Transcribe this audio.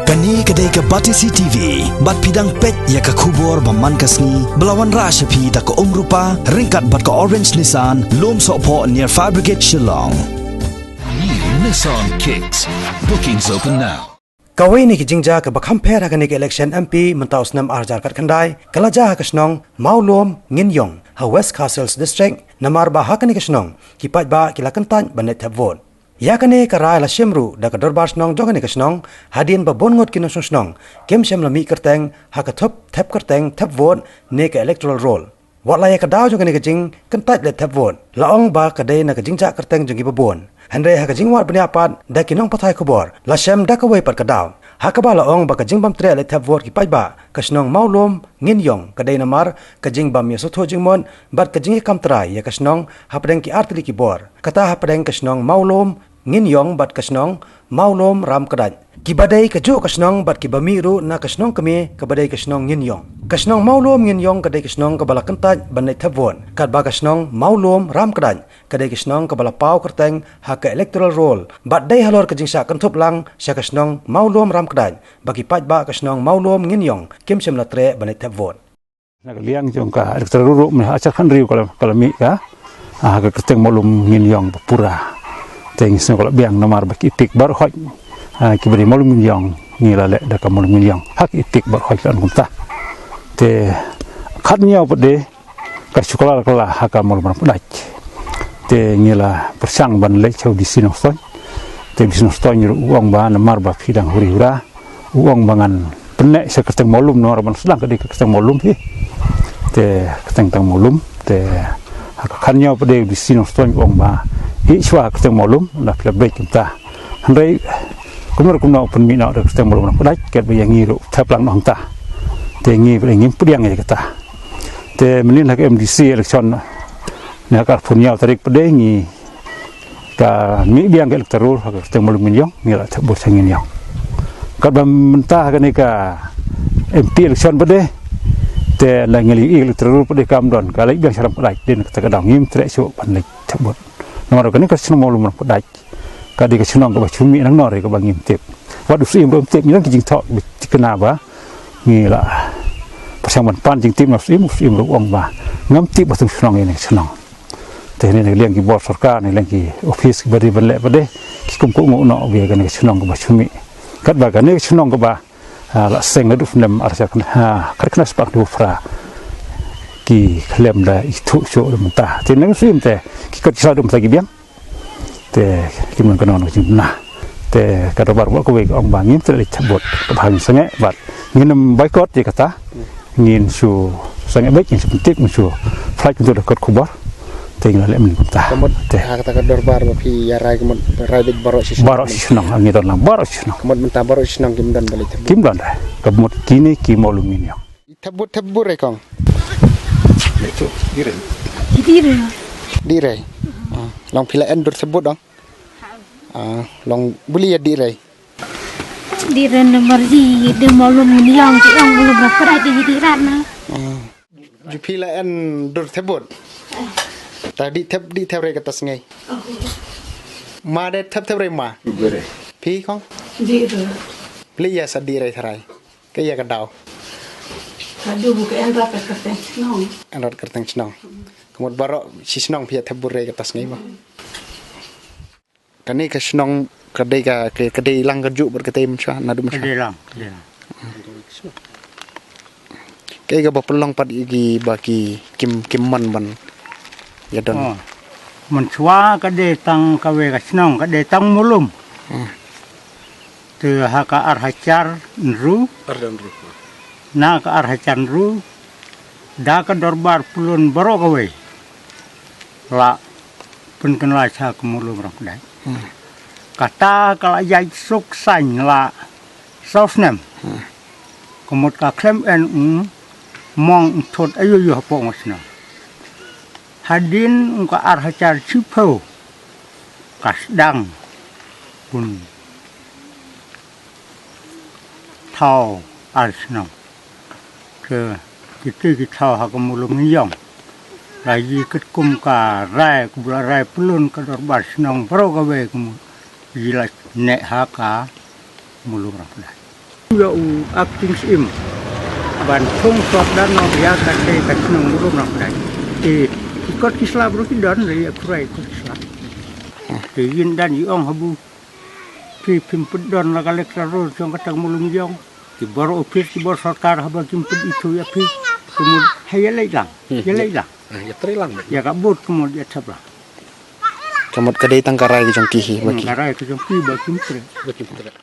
Kani kedai ke Batisi TV, bat pidang pet ya ke kubur baman kasni, belawan rashapi da ke rupa, ringkat bat ke Orange Nissan, lom sokpo near Fire Brigade Shillong. New Nissan Kicks. Bookings open now. Kawai ni kijingja ke bakhamper ha ke election MP mentaus nam arjar kat khandai, kalaja ha kasnong maulom nginyong ha West Castles District, namar ba ha ke kasnong, kipat ba kilakantan banet have vote. Ya kane karai la shemru da ka dorbar snong jogane ka snong hadin ba bongot kino snong kem shem la mi kerteng ha ka thop thep kerteng thep vote ne ka electoral roll wat la ya ka daw jogane ka jing kan tat le thep vote la ong ba ka de na ka jing ja kerteng jongi ba bon hanre ha ka jing wat bnya pat da kinong pathai khobor la shem da ka wei pat ka daw ha ka ba la ong ba ka jing bam tre le thep vote ki pai ba ka snong maulom ngin yong ka de na mar ka jing bam ya so tho jing mon bat ka jing kam trai ya ka snong ha padeng ki artli ki bor kata ha padeng ka snong maulom ngin yong bat kasnong maulom ram kadaj kibadai kaju kasnong bat kibamiru na kasnong kami kabadai kasnong ngin yong kasnong maulom ngin yong kadai kasnong kabala kentaj banai thabon kat ba kasnong maulom ram kadaj kadai kasnong kabala pau kerteng ha ka electoral roll bat dai halor kajing sa kanthop lang sa kasnong maulom ram kadaj bagi paj ba kasnong maulom ngin yong kem sem la tre banai thabon nak liang jong ka electoral roll me acar khan riu kala mi ka ha ka kerteng maulom ngin yong pura teng sno kalau biang nomor baki ipik bar khoi ki bari molum yong ni la le da ka molum yong hak ipik bar khoi kan kunta te khat nyau pade ka chokola kala hak molum pudai te ni la persang ban le chau di sino stoi te di sino stoi ni uang ba nomor ba pidang huri hura uang bangan penek seketeng molum nomor ban sedang ka di keteng molum hi te keteng tang molum te hak khat nyau pade di sino stoi uang ba Ichwa keteng molum la plebek kita. Handai kumur kumno pun mina dak keteng molum dak ket bayang ngiru thaplang nong ta. Te ngi ngim pudiang ya kita. Te menin hak MDC election na kar punya tarik pedengi ka mi biang ke elektoral hak keteng molum minyong ngira thabo sangin yang. Kat bam mentah ka ni ka MP election pede te la ngeli elektoral pede kam don ka lai biang saram dak den ka kadang ngim trek so pan lai thabot. Nomor kini kasih nomor lumur pedai, kadi kasih nomor cumi nang nori ke bangim tip. Waduh sih belum tip ni lagi jing tok kenapa? Ni lah persamaan pan jing tip nafsu musim uang bah ngam tip betul senang ini senang. Tehni ni liang ki bos sarkar ni liang ki office beri berlek berde ki kumku ngok biar kan kasih nomor ke cumi. Kat bagan ni kasih nomor ke bah lah seng ledu nem arsa kan kena sepak dua fra. Ki klem da itu so mentah tenang sim te ki kat sa dum lagi biang te ki mun kanon ki nah te ka bar ko we ong bangim te chabot bang sange bat nginem boycott je kata ngin su sange bek ni sepentik musu flight untuk dekat kubar te ngala le men mentah te kata ka bar ba pi ya rai kemot rai bit baro sinang ngi don lang baro sinang kemot mentah baro sinang kimdan balik kimdan kemot kini ki molum ini thabut rekong itu dirai long pila endur sebut dong long beli ya dirai nomor di malum yang belum berapa di dirat na ju pila endur sebut tadi thep re kata sengai ma de thep re ma pi kong beli ya sadirai tharai kaya kadau aduh bukan rapat kerteng senong kemud barok si senong pihak tebur re atas ni bah kani ke senong kedai lang kerjuk berketai macam nadu macam kedai lang kaya ga bapelong pad igi bagi kimman ban ya don mencua kedai tang kawe ke senong kedai tang mulum tu haka arhacar nru na ka arhacan ru da ka dorbar pulun baro kawe la pun kenal sa kemulum rak dai kata kala jai suk sain la sausnem kemut ka klem en mong thot ayu yu hapo masna hadin ka arhacar chipo kasdang pun thau arsnam ke kita tahu hak mulung yang lagi ketkum ka rai kubla rai pelun ka dorbar senang pro ka we kum jelas nek haka mulung rak Yo acting sim. Ban thong sop dan no ya kate kat nong rum nak dai. Ikut Islam ru dan ri akurai ikut Islam. Yin dan yong habu. Pi pimped don la kalek ro jong katang mulung jong. Di baro office di baro sarkar haba pimped itu ya pi. Kemudian hayalai lang. Yalai lang. Ya terilang. Ya kabut kemudian sablah. Kamot kadai tangkarai ke jong kihi baki. Tangkarai ke jong kihi baki.